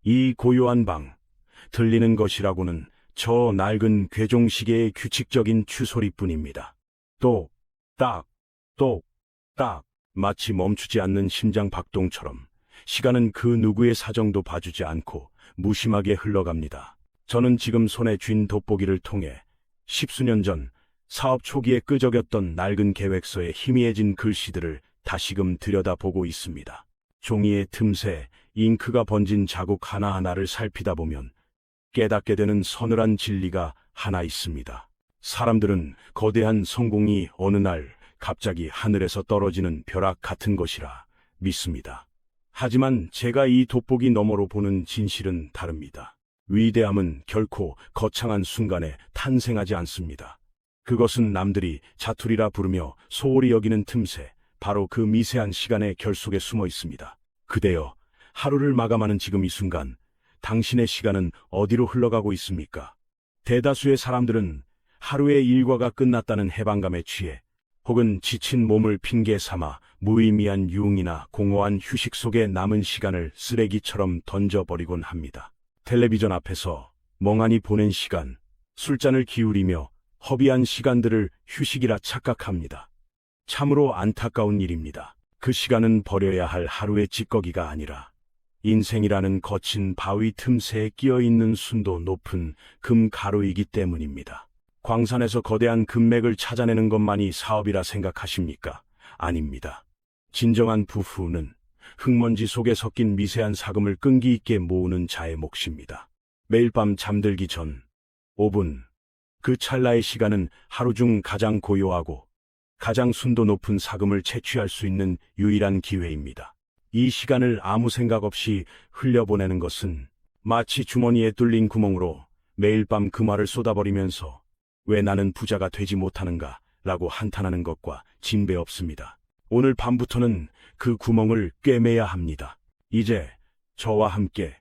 이 고요한 방, 들리는 것이라고는 저 낡은 괴종시계의 규칙적인 추소리뿐입니다. 똑, 딱, 똑, 딱, 마치 멈추지 않는 심장 박동처럼 시간은 그 누구의 사정도 봐주지 않고 무심하게 흘러갑니다. 저는 지금 손에 쥔 돋보기를 통해 십수년 전 사업 초기에 끄적였던 낡은 계획서의 희미해진 글씨들을 다시금 들여다보고 있습니다. 종이의 틈새, 잉크가 번진 자국 하나하나를 살피다 보면 깨닫게 되는 서늘한 진리가 하나 있습니다. 사람들은 거대한 성공이 어느 날 갑자기 하늘에서 떨어지는 벼락 같은 것이라 믿습니다. 하지만 제가 이 돋보기 너머로 보는 진실은 다릅니다. 위대함은 결코 거창한 순간에 탄생하지 않습니다. 그것은 남들이 자투리라 부르며 소홀히 여기는 틈새, 바로 그 미세한 시간의 결속에 숨어 있습니다. 그대여, 하루를 마감하는 지금 이 순간, 당신의 시간은 어디로 흘러가고 있습니까? 대다수의 사람들은 하루의 일과가 끝났다는 해방감에 취해 혹은 지친 몸을 핑계 삼아 무의미한 유흥이나 공허한 휴식 속에 남은 시간을 쓰레기처럼 던져버리곤 합니다. 텔레비전 앞에서 멍하니 보낸 시간, 술잔을 기울이며 허비한 시간들을 휴식이라 착각합니다. 참으로 안타까운 일입니다. 그 시간은 버려야 할 하루의 찌꺼기가 아니라 인생이라는 거친 바위 틈새에 끼어있는 순도 높은 금가루이기 때문입니다. 광산에서 거대한 금맥을 찾아내는 것만이 사업이라 생각하십니까? 아닙니다. 진정한 부후는 흙먼지 속에 섞인 미세한 사금을 끈기 있게 모으는 자의 몫입니다. 매일 밤 잠들기 전 5분, 그 찰나의 시간은 하루 중 가장 고요하고 가장 순도 높은 사금을 채취할 수 있는 유일한 기회입니다. 이 시간을 아무 생각 없이 흘려보내는 것은 마치 주머니에 뚫린 구멍으로 매일 밤 금화를 쏟아버리면서 왜 나는 부자가 되지 못하는가 라고 한탄하는 것과 진배 없습니다. 오늘 밤부터는 그 구멍을 꿰매야 합니다. 이제 저와 함께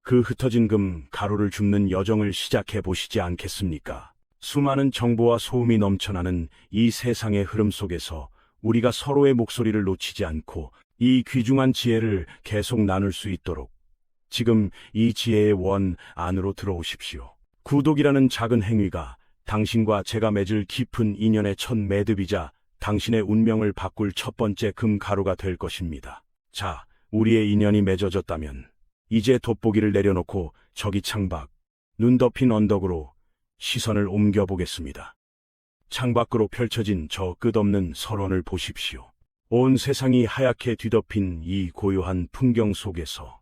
그 흩어진 금 가루를 줍는 여정을 시작해 보시지 않겠습니까? 수많은 정보와 소음이 넘쳐나는 이 세상의 흐름 속에서 우리가 서로의 목소리를 놓치지 않고 이 귀중한 지혜를 계속 나눌 수 있도록 지금 이 지혜의 원 안으로 들어오십시오. 구독이라는 작은 행위가 당신과 제가 맺을 깊은 인연의 첫 매듭이자 당신의 운명을 바꿀 첫 번째 금가루가 될 것입니다. 자, 우리의 인연이 맺어졌다면 이제 돋보기를 내려놓고 저기 창밖, 눈 덮인 언덕으로 시선을 옮겨보겠습니다. 창밖으로 펼쳐진 저 끝없는 설원을 보십시오. 온 세상이 하얗게 뒤덮인 이 고요한 풍경 속에서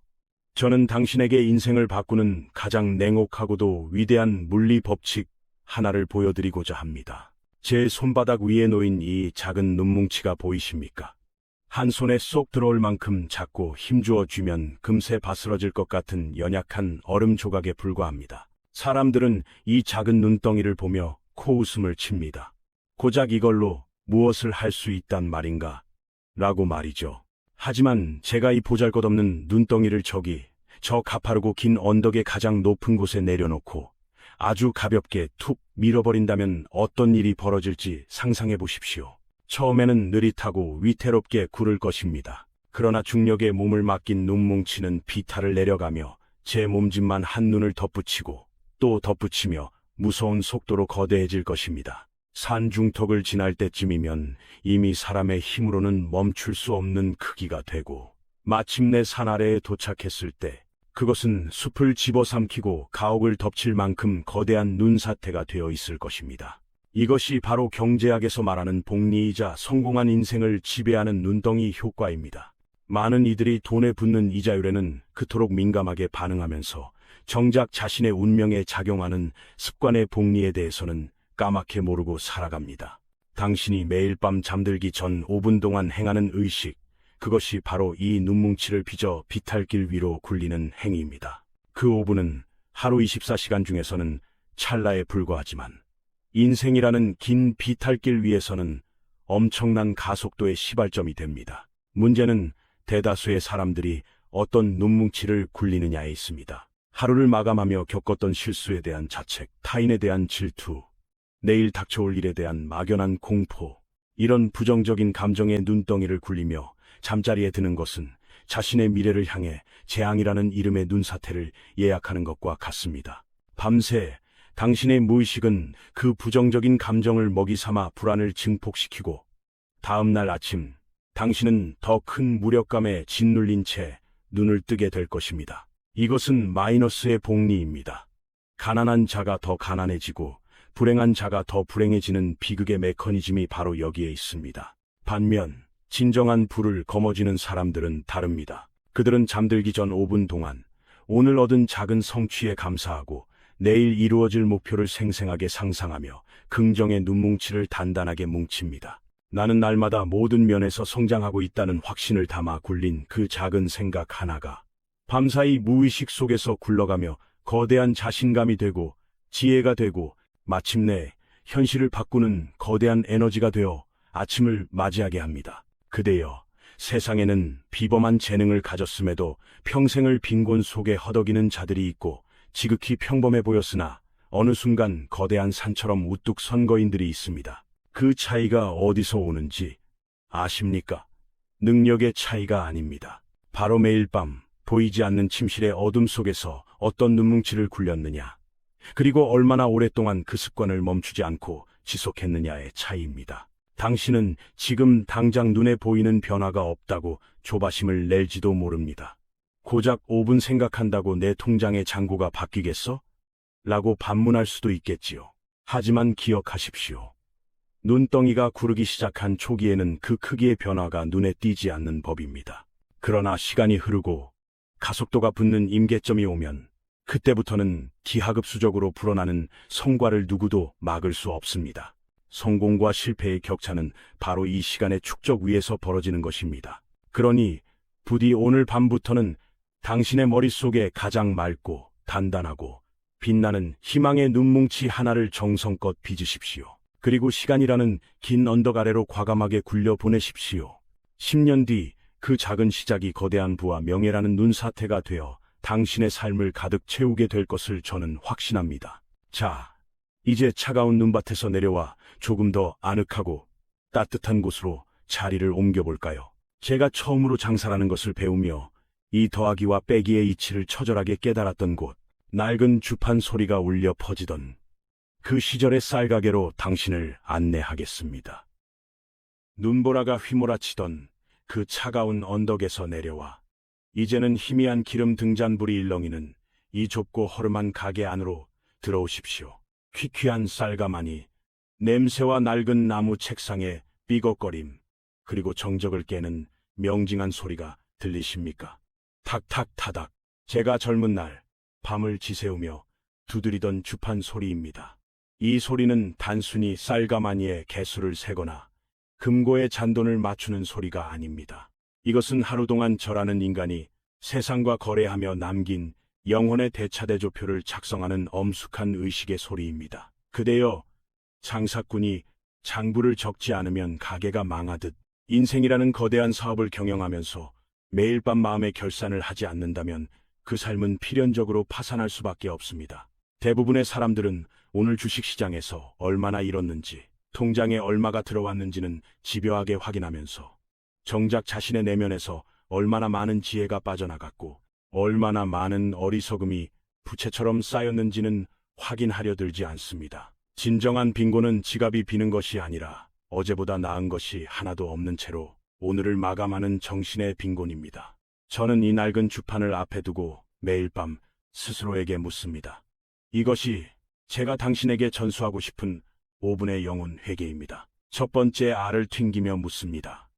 저는 당신에게 인생을 바꾸는 가장 냉혹하고도 위대한 물리 법칙 하나를 보여드리고자 합니다. 제 손바닥 위에 놓인 이 작은 눈뭉치가 보이십니까? 한 손에 쏙 들어올 만큼 작고 힘주어 쥐면 금세 바스러질 것 같은 연약한 얼음 조각에 불과합니다. 사람들은 이 작은 눈덩이를 보며 코웃음을 칩니다. 고작 이걸로 무엇을 할 수 있단 말인가? 라고 말이죠. 하지만 제가 이 보잘것없는 눈덩이를 저 가파르고 긴 언덕의 가장 높은 곳에 내려놓고 아주 가볍게 툭 밀어버린다면 어떤 일이 벌어질지 상상해 보십시오. 처음에는 느릿하고 위태롭게 구를 것입니다. 그러나 중력에 몸을 맡긴 눈뭉치는 비탈을 내려가며 제 몸집만 한눈을 덧붙이고 또 덧붙이며 무서운 속도로 거대해질 것입니다. 산 중턱을 지날 때쯤이면 이미 사람의 힘으로는 멈출 수 없는 크기가 되고 마침내 산 아래에 도착했을 때 그것은 숲을 집어삼키고 가옥을 덮칠 만큼 거대한 눈사태가 되어 있을 것입니다. 이것이 바로 경제학에서 말하는 복리이자 성공한 인생을 지배하는 눈덩이 효과입니다. 많은 이들이 돈에 붙는 이자율에는 그토록 민감하게 반응하면서 정작 자신의 운명에 작용하는 습관의 복리에 대해서는 까맣게 모르고 살아갑니다. 당신이 매일 밤 잠들기 전 5분 동안 행하는 의식, 그것이 바로 이 눈뭉치를 빚어 비탈길 위로 굴리는 행위입니다. 그 5분은 하루 24시간 중에서는 찰나에 불과하지만 인생이라는 긴 비탈길 위에서는 엄청난 가속도의 시발점이 됩니다. 문제는 대다수의 사람들이 어떤 눈뭉치를 굴리느냐에 있습니다. 하루를 마감하며 겪었던 실수에 대한 자책, 타인에 대한 질투, 내일 닥쳐올 일에 대한 막연한 공포, 이런 부정적인 감정의 눈덩이를 굴리며 잠자리에 드는 것은 자신의 미래를 향해 재앙이라는 이름의 눈사태를 예약하는 것과 같습니다. 밤새 당신의 무의식은 그 부정적인 감정을 먹이 삼아 불안을 증폭시키고 다음 날 아침 당신은 더 큰 무력감에 짓눌린 채 눈을 뜨게 될 것입니다. 이것은 마이너스의 복리입니다. 가난한 자가 더 가난해지고 불행한 자가 더 불행해지는 비극의 메커니즘이 바로 여기에 있습니다. 반면 진정한 부를 거머쥐는 사람들은 다릅니다. 그들은 잠들기 전 5분 동안 오늘 얻은 작은 성취에 감사하고 내일 이루어질 목표를 생생하게 상상하며 긍정의 눈뭉치를 단단하게 뭉칩니다. 나는 날마다 모든 면에서 성장하고 있다는 확신을 담아 굴린 그 작은 생각 하나가 밤사이 무의식 속에서 굴러가며 거대한 자신감이 되고 지혜가 되고 마침내 현실을 바꾸는 거대한 에너지가 되어 아침을 맞이하게 합니다. 그대여, 세상에는 비범한 재능을 가졌음에도 평생을 빈곤 속에 허덕이는 자들이 있고 지극히 평범해 보였으나 어느 순간 거대한 산처럼 우뚝 선 거인들이 있습니다. 그 차이가 어디서 오는지 아십니까? 능력의 차이가 아닙니다. 바로 매일 밤 보이지 않는 침실의 어둠 속에서 어떤 눈뭉치를 굴렸느냐, 그리고 얼마나 오랫동안 그 습관을 멈추지 않고 지속했느냐의 차이입니다. 당신은 지금 당장 눈에 보이는 변화가 없다고 조바심을 낼지도 모릅니다. 고작 5분 생각한다고 내 통장의 잔고가 바뀌겠어? 라고 반문할 수도 있겠지요. 하지만 기억하십시오. 눈덩이가 구르기 시작한 초기에는 그 크기의 변화가 눈에 띄지 않는 법입니다. 그러나 시간이 흐르고 가속도가 붙는 임계점이 오면 그때부터는 기하급수적으로 불어나는 성과를 누구도 막을 수 없습니다. 성공과 실패의 격차는 바로 이 시간의 축적 위에서 벌어지는 것입니다. 그러니 부디 오늘 밤부터는 당신의 머릿속에 가장 맑고 단단하고 빛나는 희망의 눈뭉치 하나를 정성껏 빚으십시오. 그리고 시간이라는 긴 언덕 아래로 과감하게 굴려 보내십시오. 10년 뒤 그 작은 시작이 거대한 부와 명예라는 눈사태가 되어 당신의 삶을 가득 채우게 될 것을 저는 확신합니다. 자, 이제 차가운 눈밭에서 내려와 조금 더 아늑하고 따뜻한 곳으로 자리를 옮겨볼까요? 제가 처음으로 장사라는 것을 배우며 이 더하기와 빼기의 이치를 처절하게 깨달았던 곳, 낡은 주판 소리가 울려 퍼지던 그 시절의 쌀가게로 당신을 안내하겠습니다. 눈보라가 휘몰아치던 그 차가운 언덕에서 내려와 이제는 희미한 기름 등잔불이 일렁이는 이 좁고 허름한 가게 안으로 들어오십시오. 퀴퀴한 쌀가마니, 냄새와 낡은 나무 책상의 삐걱거림, 그리고 정적을 깨는 명징한 소리가 들리십니까? 탁탁타닥, 제가 젊은 날 밤을 지새우며 두드리던 주판 소리입니다. 이 소리는 단순히 쌀가마니의 개수를 세거나 금고의 잔돈을 맞추는 소리가 아닙니다. 이것은 하루 동안 저라는 인간이 세상과 거래하며 남긴 영혼의 대차대조표를 작성하는 엄숙한 의식의 소리입니다. 그대여, 장사꾼이 장부를 적지 않으면 가게가 망하듯 인생이라는 거대한 사업을 경영하면서 매일 밤 마음의 결산을 하지 않는다면 그 삶은 필연적으로 파산할 수밖에 없습니다. 대부분의 사람들은 오늘 주식시장에서 얼마나 잃었는지, 통장에 얼마가 들어왔는지는 집요하게 확인하면서 정작 자신의 내면에서 얼마나 많은 지혜가 빠져나갔고 얼마나 많은 어리석음이 부채처럼 쌓였는지는 확인하려 들지 않습니다. 진정한 빈곤은 지갑이 비는 것이 아니라 어제보다 나은 것이 하나도 없는 채로 오늘을 마감하는 정신의 빈곤입니다. 저는 이 낡은 주판을 앞에 두고 매일 밤 스스로에게 묻습니다. 이것이 제가 당신에게 전수하고 싶은 5분의 영혼 회개입니다. 첫 번째, 알을 튕기며 묻습니다.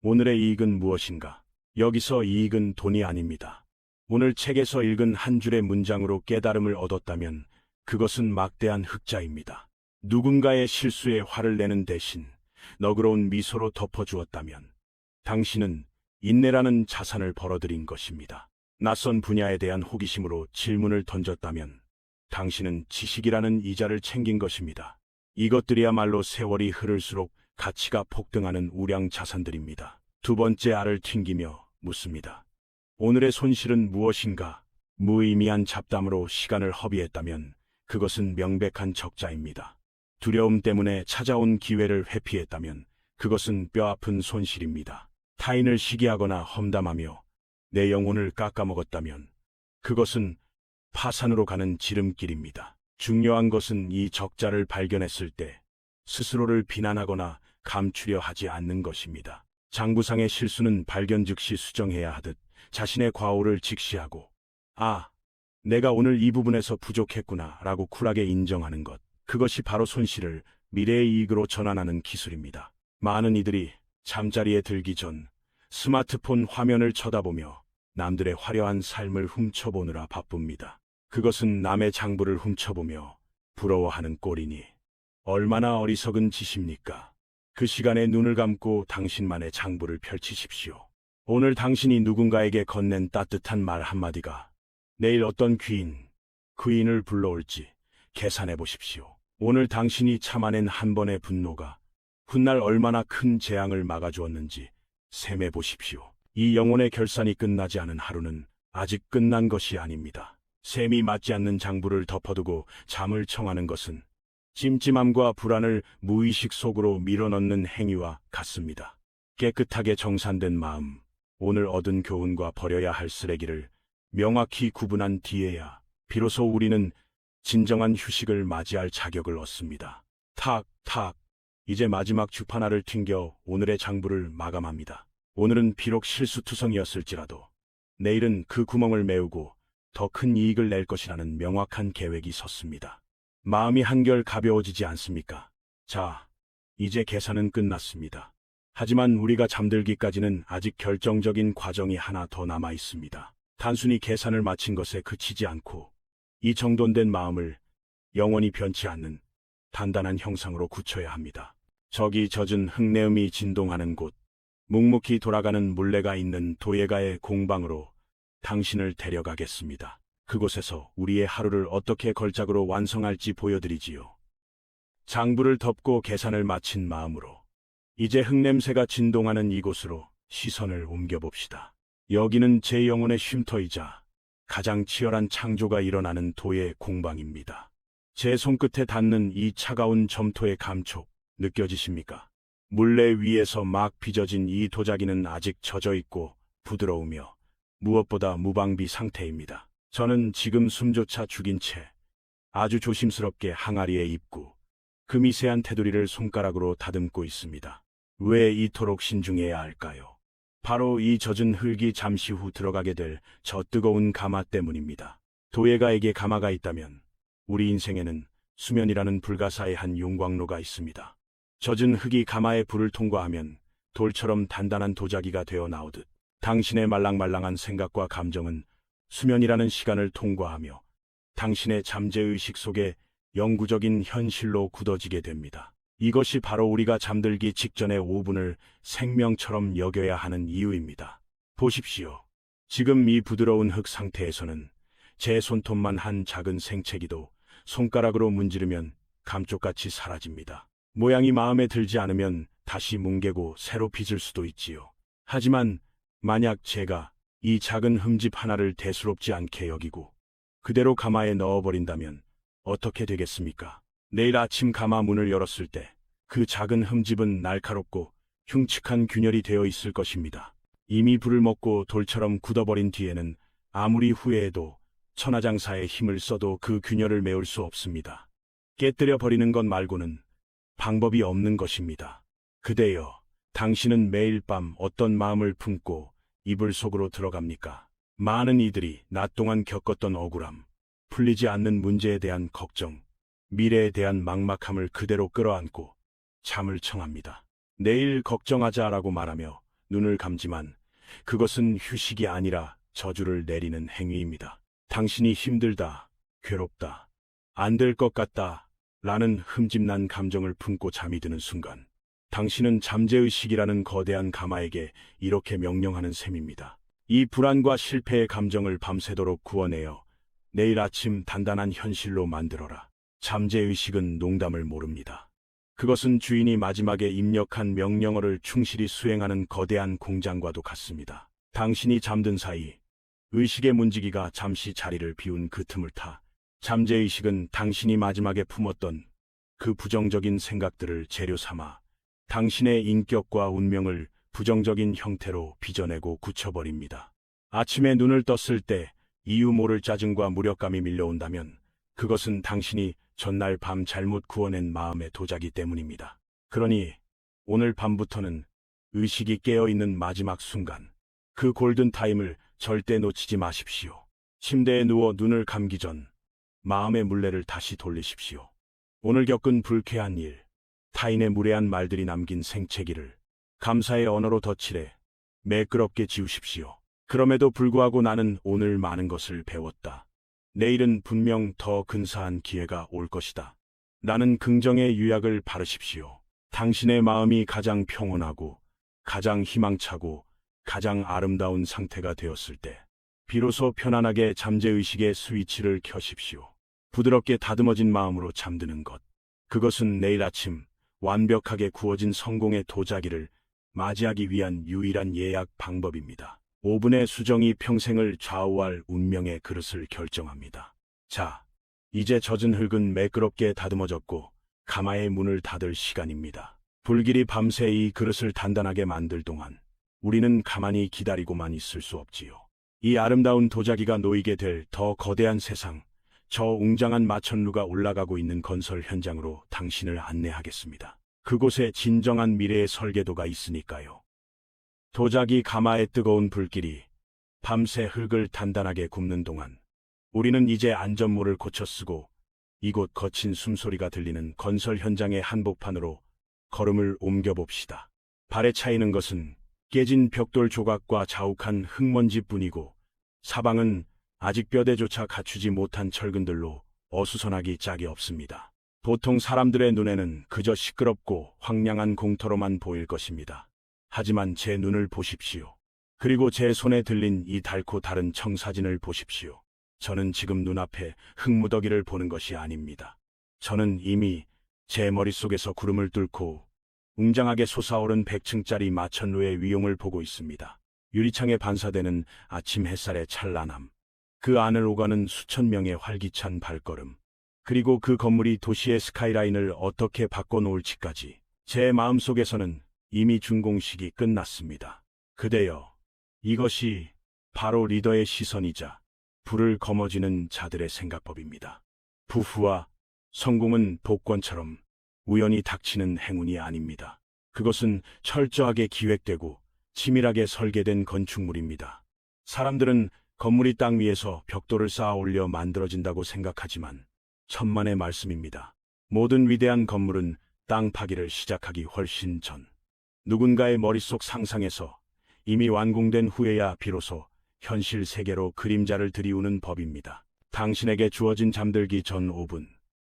오늘의 이익은 무엇인가? 여기서 이익은 돈이 아닙니다. 오늘 책에서 읽은 한 줄의 문장으로 깨달음을 얻었다면 그것은 막대한 흑자입니다. 누군가의 실수에 화를 내는 대신 너그러운 미소로 덮어주었다면 당신은 인내라는 자산을 벌어들인 것입니다. 낯선 분야에 대한 호기심으로 질문을 던졌다면 당신은 지식이라는 이자를 챙긴 것입니다. 이것들이야말로 세월이 흐를수록 가치가 폭등하는 우량 자산들입니다. 두 번째, 알을 튕기며 묻습니다. 오늘의 손실은 무엇인가? 무의미한 잡담으로 시간을 허비했다면 그것은 명백한 적자입니다. 두려움 때문에 찾아온 기회를 회피했다면 그것은 뼈아픈 손실입니다. 타인을 시기하거나 험담하며 내 영혼을 깎아먹었다면 그것은 파산으로 가는 지름길입니다. 중요한 것은 이 적자를 발견했을 때 스스로를 비난하거나 감추려 하지 않는 것입니다. 장부상의 실수는 발견 즉시 수정해야 하듯 자신의 과오를 직시하고 내가 오늘 이 부분에서 부족했구나 라고 쿨하게 인정하는 것. 그것이 바로 손실을 미래의 이익으로 전환하는 기술입니다. 많은 이들이 잠자리에 들기 전 스마트폰 화면을 쳐다보며 남들의 화려한 삶을 훔쳐보느라 바쁩니다. 그것은 남의 장부를 훔쳐보며 부러워하는 꼴이니 얼마나 어리석은 짓입니까? 그 시간에 눈을 감고 당신만의 장부를 펼치십시오. 오늘 당신이 누군가에게 건넨 따뜻한 말 한마디가 내일 어떤 귀인을 불러올지 계산해 보십시오. 오늘 당신이 참아낸 한 번의 분노가 훗날 얼마나 큰 재앙을 막아주었는지 셈해 보십시오. 이 영혼의 결산이 끝나지 않은 하루는 아직 끝난 것이 아닙니다. 셈이 맞지 않는 장부를 덮어두고 잠을 청하는 것은 찜찜함과 불안을 무의식 속으로 밀어넣는 행위와 같습니다. 깨끗하게 정산된 마음, 오늘 얻은 교훈과 버려야 할 쓰레기를 명확히 구분한 뒤에야 비로소 우리는 진정한 휴식을 맞이할 자격을 얻습니다. 이제 마지막 주판 하나를 튕겨 오늘의 장부를 마감합니다. 오늘은 비록 실수투성이었을지라도 내일은 그 구멍을 메우고 더 큰 이익을 낼 것이라는 명확한 계획이 섰습니다. 마음이 한결 가벼워지지 않습니까? 자, 이제 계산은 끝났습니다. 하지만 우리가 잠들기까지는 아직 결정적인 과정이 하나 더 남아 있습니다. 단순히 계산을 마친 것에 그치지 않고 이 정돈된 마음을 영원히 변치 않는 단단한 형상으로 굳혀야 합니다. 저기 젖은 흙내음이 진동하는 곳, 묵묵히 돌아가는 물레가 있는 도예가의 공방으로 당신을 데려가겠습니다. 그곳에서 우리의 하루를 어떻게 걸작으로 완성할지 보여드리지요. 장부를 덮고 계산을 마친 마음으로 이제 흙냄새가 진동하는 이곳으로 시선을 옮겨봅시다. 여기는 제 영혼의 쉼터이자 가장 치열한 창조가 일어나는 도예 공방입니다. 제 손끝에 닿는 이 차가운 점토의 감촉 느껴지십니까? 물레 위에서 막 빚어진 이 도자기는 아직 젖어있고 부드러우며 무엇보다 무방비 상태입니다. 저는 지금 숨조차 죽인 채 아주 조심스럽게 항아리에 입구, 그 미세한 테두리를 손가락으로 다듬고 있습니다. 왜 이토록 신중해야 할까요? 바로 이 젖은 흙이 잠시 후 들어가게 될 저 뜨거운 가마 때문입니다. 도예가에게 가마가 있다면 우리 인생에는 수면이라는 불가사의한 용광로가 있습니다. 젖은 흙이 가마의 불을 통과하면 돌처럼 단단한 도자기가 되어 나오듯 당신의 말랑말랑한 생각과 감정은 수면이라는 시간을 통과하며 당신의 잠재의식 속에 영구적인 현실로 굳어지게 됩니다. 이것이 바로 우리가 잠들기 직전의 5분을 생명처럼 여겨야 하는 이유입니다. 보십시오. 지금 이 부드러운 흙 상태에서는 제 손톱만 한 작은 생채기도 손가락으로 문지르면 감쪽같이 사라집니다. 모양이 마음에 들지 않으면 다시 뭉개고 새로 빚을 수도 있지요. 하지만 만약 제가 이 작은 흠집 하나를 대수롭지 않게 여기고 그대로 가마에 넣어버린다면 어떻게 되겠습니까? 내일 아침 가마 문을 열었을 때 그 작은 흠집은 날카롭고 흉측한 균열이 되어 있을 것입니다. 이미 불을 먹고 돌처럼 굳어버린 뒤에는 아무리 후회해도 천하장사의 힘을 써도 그 균열을 메울 수 없습니다. 깨뜨려 버리는 것 말고는 방법이 없는 것입니다. 그대여, 당신은 매일 밤 어떤 마음을 품고 이불 속으로 들어갑니까? 많은 이들이 낮 동안 겪었던 억울함, 풀리지 않는 문제에 대한 걱정, 미래에 대한 막막함을 그대로 끌어안고 잠을 청합니다. 내일 걱정하자라고 말하며 눈을 감지만 그것은 휴식이 아니라 저주를 내리는 행위입니다. 당신이 힘들다, 괴롭다, 안 될 것 같다 라는 흠집난 감정을 품고 잠이 드는 순간 당신은 잠재의식이라는 거대한 가마에게 이렇게 명령하는 셈입니다. 이 불안과 실패의 감정을 밤새도록 구워내어 내일 아침 단단한 현실로 만들어라. 잠재의식은 농담을 모릅니다. 그것은 주인이 마지막에 입력한 명령어를 충실히 수행하는 거대한 공장과도 같습니다. 당신이 잠든 사이 의식의 문지기가 잠시 자리를 비운 그 틈을 타 잠재의식은 당신이 마지막에 품었던 그 부정적인 생각들을 재료 삼아 당신의 인격과 운명을 부정적인 형태로 빚어내고 굳혀버립니다. 아침에 눈을 떴을 때 이유 모를 짜증과 무력감이 밀려온다면 그것은 당신이 전날 밤 잘못 구워낸 마음의 도자기 때문입니다. 그러니 오늘 밤부터는 의식이 깨어있는 마지막 순간, 그 골든타임을 절대 놓치지 마십시오. 침대에 누워 눈을 감기 전 마음의 물레를 다시 돌리십시오. 오늘 겪은 불쾌한 일, 타인의 무례한 말들이 남긴 생채기를 감사의 언어로 덧칠해 매끄럽게 지우십시오. 그럼에도 불구하고 나는 오늘 많은 것을 배웠다. 내일은 분명 더 근사한 기회가 올 것이다. 라는 긍정의 유약을 바르십시오. 당신의 마음이 가장 평온하고 가장 희망차고 가장 아름다운 상태가 되었을 때 비로소 편안하게 잠재의식의 스위치를 켜십시오. 부드럽게 다듬어진 마음으로 잠드는 것. 그것은 내일 아침 완벽하게 구워진 성공의 도자기를 맞이하기 위한 유일한 예약 방법입니다. 5분의 수정이 평생을 좌우할 운명의 그릇을 결정합니다. 자, 이제 젖은 흙은 매끄럽게 다듬어졌고 가마의 문을 닫을 시간입니다. 불길이 밤새 이 그릇을 단단하게 만들 동안 우리는 가만히 기다리고만 있을 수 없지요. 이 아름다운 도자기가 놓이게 될 더 거대한 세상, 저 웅장한 마천루가 올라가고 있는 건설 현장으로 당신을 안내하겠습니다. 그곳에 진정한 미래의 설계도가 있으니까요. 도자기 가마의 뜨거운 불길이 밤새 흙을 단단하게 굽는 동안 우리는 이제 안전모를 고쳐 쓰고 이곳 거친 숨소리가 들리는 건설 현장의 한복판으로 걸음을 옮겨봅시다. 발에 차이는 것은 깨진 벽돌 조각과 자욱한 흙먼지뿐이고 사방은 아직 뼈대조차 갖추지 못한 철근들로 어수선하기 짝이 없습니다. 보통 사람들의 눈에는 그저 시끄럽고 황량한 공터로만 보일 것입니다. 하지만 제 눈을 보십시오. 그리고 제 손에 들린 이 닳고 다른 청사진을 보십시오. 저는 지금 눈앞에 흙무더기를 보는 것이 아닙니다. 저는 이미 제 머릿속에서 구름을 뚫고 웅장하게 솟아오른 100층짜리 마천루의 위용을 보고 있습니다. 유리창에 반사되는 아침 햇살의 찬란함, 그 안을 오가는 수천 명의 활기찬 발걸음, 그리고 그 건물이 도시의 스카이라인을 어떻게 바꿔놓을지까지 제 마음속에서는 이미 준공식이 끝났습니다. 그대여, 이것이 바로 리더의 시선이자 불을 거머쥐는 자들의 생각법입니다. 부후와 성공은 복권처럼 우연히 닥치는 행운이 아닙니다. 그것은 철저하게 기획되고 치밀하게 설계된 건축물입니다. 사람들은 건물이 땅 위에서 벽돌을 쌓아 올려 만들어진다고 생각하지만 천만의 말씀입니다. 모든 위대한 건물은 땅 파기를 시작하기 훨씬 전 누군가의 머릿속 상상에서 이미 완공된 후에야 비로소 현실 세계로 그림자를 들이우는 법입니다. 당신에게 주어진 잠들기 전 5분,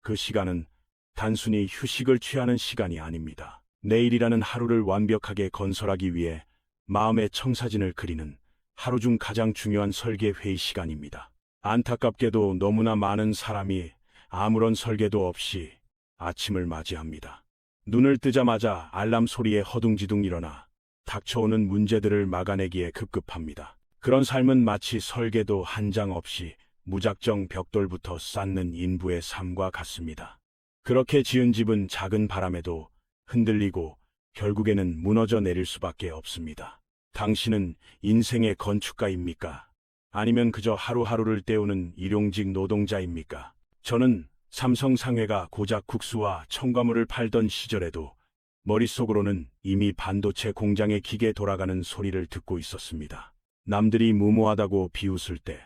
그 시간은 단순히 휴식을 취하는 시간이 아닙니다. 내일이라는 하루를 완벽하게 건설하기 위해 마음의 청사진을 그리는 하루 중 가장 중요한 설계 회의 시간입니다. 안타깝게도 너무나 많은 사람이 아무런 설계도 없이 아침을 맞이합니다. 눈을 뜨자마자 알람 소리에 허둥지둥 일어나 닥쳐오는 문제들을 막아내기에 급급합니다. 그런 삶은 마치 설계도 한 장 없이 무작정 벽돌부터 쌓는 인부의 삶과 같습니다. 그렇게 지은 집은 작은 바람에도 흔들리고 결국에는 무너져 내릴 수밖에 없습니다. 당신은 인생의 건축가입니까? 아니면 그저 하루하루를 때우는 일용직 노동자입니까? 저는 삼성 상회가 고작 국수와 첨가물을 팔던 시절에도 머릿속으로는 이미 반도체 공장의 기계 돌아가는 소리를 듣고 있었습니다. 남들이 무모하다고 비웃을 때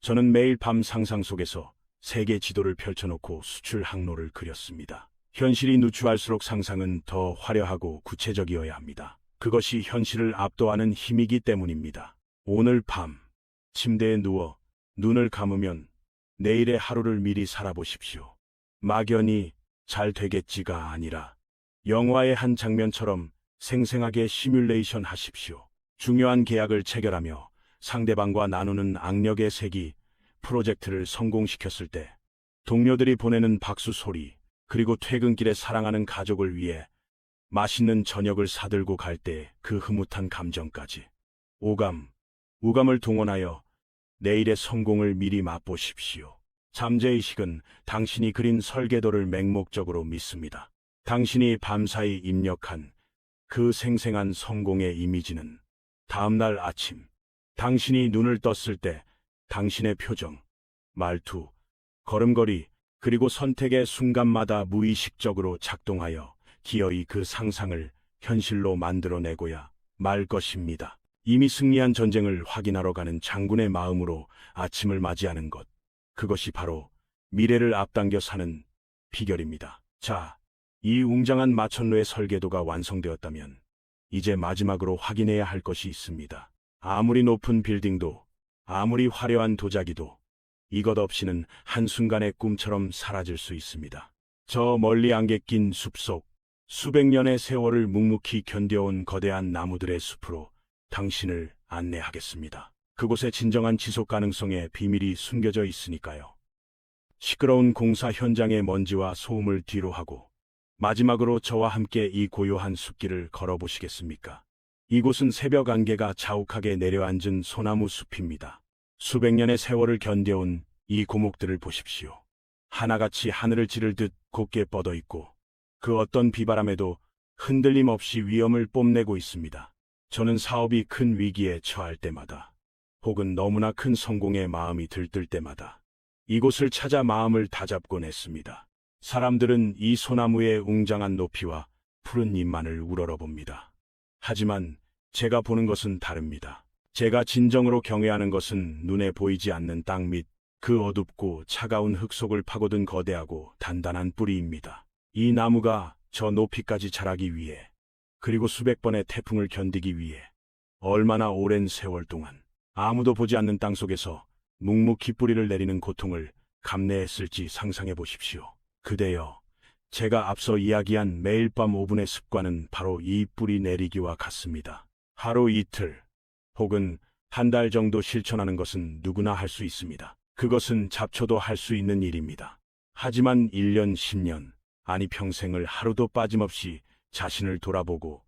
저는 매일 밤 상상 속에서 세계 지도를 펼쳐놓고 수출 항로를 그렸습니다. 현실이 누추할수록 상상은 더 화려하고 구체적이어야 합니다. 그것이 현실을 압도하는 힘이기 때문입니다. 오늘 밤 침대에 누워 눈을 감으면 내일의 하루를 미리 살아보십시오. 막연히 잘 되겠지가 아니라 영화의 한 장면처럼 생생하게 시뮬레이션 하십시오. 중요한 계약을 체결하며 상대방과 나누는 악력의 색이 프로젝트를 성공시켰을 때 동료들이 보내는 박수 소리, 그리고 퇴근길에 사랑하는 가족을 위해 맛있는 저녁을 사들고 갈 때 그 흐뭇한 감정까지. 오감, 우감을 동원하여 내일의 성공을 미리 맛보십시오. 잠재의식은 당신이 그린 설계도를 맹목적으로 믿습니다. 당신이 밤사이 입력한 그 생생한 성공의 이미지는 다음날 아침 당신이 눈을 떴을 때 당신의 표정, 말투, 걸음걸이, 그리고 선택의 순간마다 무의식적으로 작동하여 기어이 그 상상을 현실로 만들어내고야 말 것입니다. 이미 승리한 전쟁을 확인하러 가는 장군의 마음으로 아침을 맞이하는 것. 그것이 바로 미래를 앞당겨 사는 비결입니다. 자, 이 웅장한 마천루의 설계도가 완성되었다면 이제 마지막으로 확인해야 할 것이 있습니다. 아무리 높은 빌딩도, 아무리 화려한 도자기도 이것 없이는 한순간의 꿈처럼 사라질 수 있습니다. 저 멀리 안개 낀 숲속, 수백 년의 세월을 묵묵히 견뎌온 거대한 나무들의 숲으로 당신을 안내하겠습니다. 그곳에 진정한 지속 가능성의 비밀이 숨겨져 있으니까요. 시끄러운 공사 현장의 먼지와 소음을 뒤로하고 마지막으로 저와 함께 이 고요한 숲길을 걸어보시겠습니까? 이곳은 새벽 안개가 자욱하게 내려앉은 소나무 숲입니다. 수백 년의 세월을 견뎌온 이 고목들을 보십시오. 하나같이 하늘을 찌를 듯 곱게 뻗어 있고 그 어떤 비바람에도 흔들림 없이 위엄을 뽐내고 있습니다. 저는 사업이 큰 위기에 처할 때마다 혹은 너무나 큰 성공에 마음이 들뜰 때마다 이곳을 찾아 마음을 다잡곤 했습니다. 사람들은 이 소나무의 웅장한 높이와 푸른 잎만을 우러러봅니다. 하지만 제가 보는 것은 다릅니다. 제가 진정으로 경외하는 것은 눈에 보이지 않는 땅 밑 그 어둡고 차가운 흙 속을 파고든 거대하고 단단한 뿌리입니다. 이 나무가 저 높이까지 자라기 위해, 그리고 수백 번의 태풍을 견디기 위해 얼마나 오랜 세월 동안 아무도 보지 않는 땅 속에서 묵묵히 뿌리를 내리는 고통을 감내했을지 상상해 보십시오. 그대여, 제가 앞서 이야기한 매일 밤 5분의 습관은 바로 이 뿌리 내리기와 같습니다. 하루 이틀 혹은 한 달 정도 실천하는 것은 누구나 할 수 있습니다. 그것은 잡초도 할 수 있는 일입니다. 하지만 1년, 10년, 아니 평생을 하루도 빠짐없이 자신을 돌아보고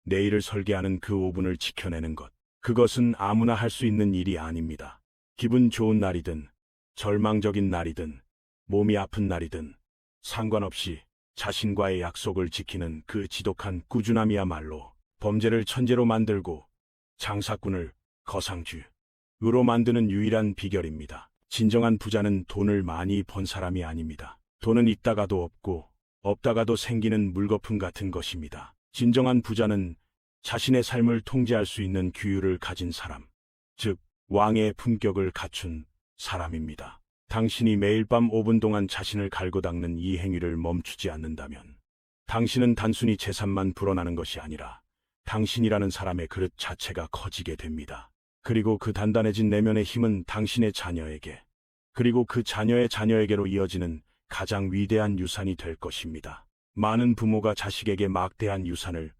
내일을 설계하는 그 5분을 지켜내는 것, 그것은 아무나 할 수 있는 일이 아닙니다. 기분 좋은 날이든 절망적인 날이든 몸이 아픈 날이든 상관없이 자신과의 약속을 지키는 그 지독한 꾸준함이야말로 범죄를 천재로 만들고 장사꾼을 거상주로 만드는 유일한 비결입니다. 진정한 부자는 돈을 많이 번 사람이 아닙니다. 돈은 있다가도 없고 없다가도 생기는 물거품 같은 것입니다. 진정한 부자는 자신의 삶을 통제할 수 있는 규율을 가진 사람, 즉 왕의 품격을 갖춘 사람입니다. 당신이 매일 밤 5분 동안 자신을 갈고 닦는 이 행위를 멈추지 않는다면 당신은 단순히 재산만 불어나는 것이 아니라 당신이라는 사람의 그릇 자체가 커지게 됩니다. 그리고 그 단단해진 내면의 힘은 당신의 자녀에게, 그리고 그 자녀의 자녀에게로 이어지는 가장 위대한 유산이 될 것입니다. 많은 부모가 자식에게 막대한 유산을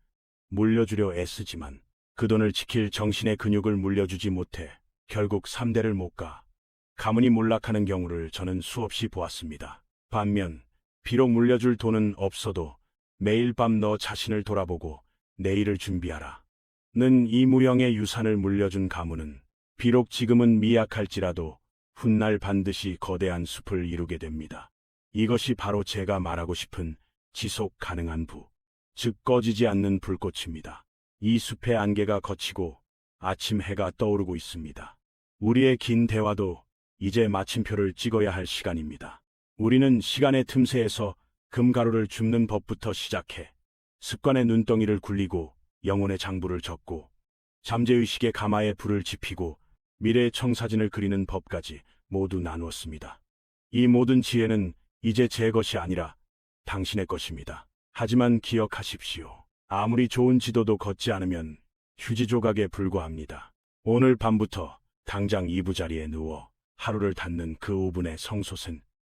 물려주려 애쓰지만 그 돈을 지킬 정신의 근육을 물려주지 못해 결국 3대를 못 가 가문이 몰락하는 경우를 저는 수없이 보았습니다. 반면 비록 물려줄 돈은 없어도 매일 밤 너 자신을 돌아보고 내일을 준비하라 는 이 무형의 유산을 물려준 가문은 비록 지금은 미약할지라도 훗날 반드시 거대한 숲을 이루게 됩니다. 이것이 바로 제가 말하고 싶은 지속 가능한 부, 즉 꺼지지 않는 불꽃입니다. 이 숲의 안개가 걷히고 아침 해가 떠오르고 있습니다. 우리의 긴 대화도 이제 마침표를 찍어야 할 시간입니다. 우리는 시간의 틈새에서 금가루를 줍는 법부터 시작해 습관의 눈덩이를 굴리고 영혼의 장부를 적고 잠재의식의 가마에 불을 지피고 미래의 청사진을 그리는 법까지 모두 나누었습니다. 이 모든 지혜는 이제 제 것이 아니라 당신의 것입니다. 하지만 기억하십시오. 아무리 좋은 지도도 걷지 않으면 휴지 조각에 불과합니다. 오늘 밤부터 당장 이부자리에 누워 하루를 닫는 그 5분의 성소생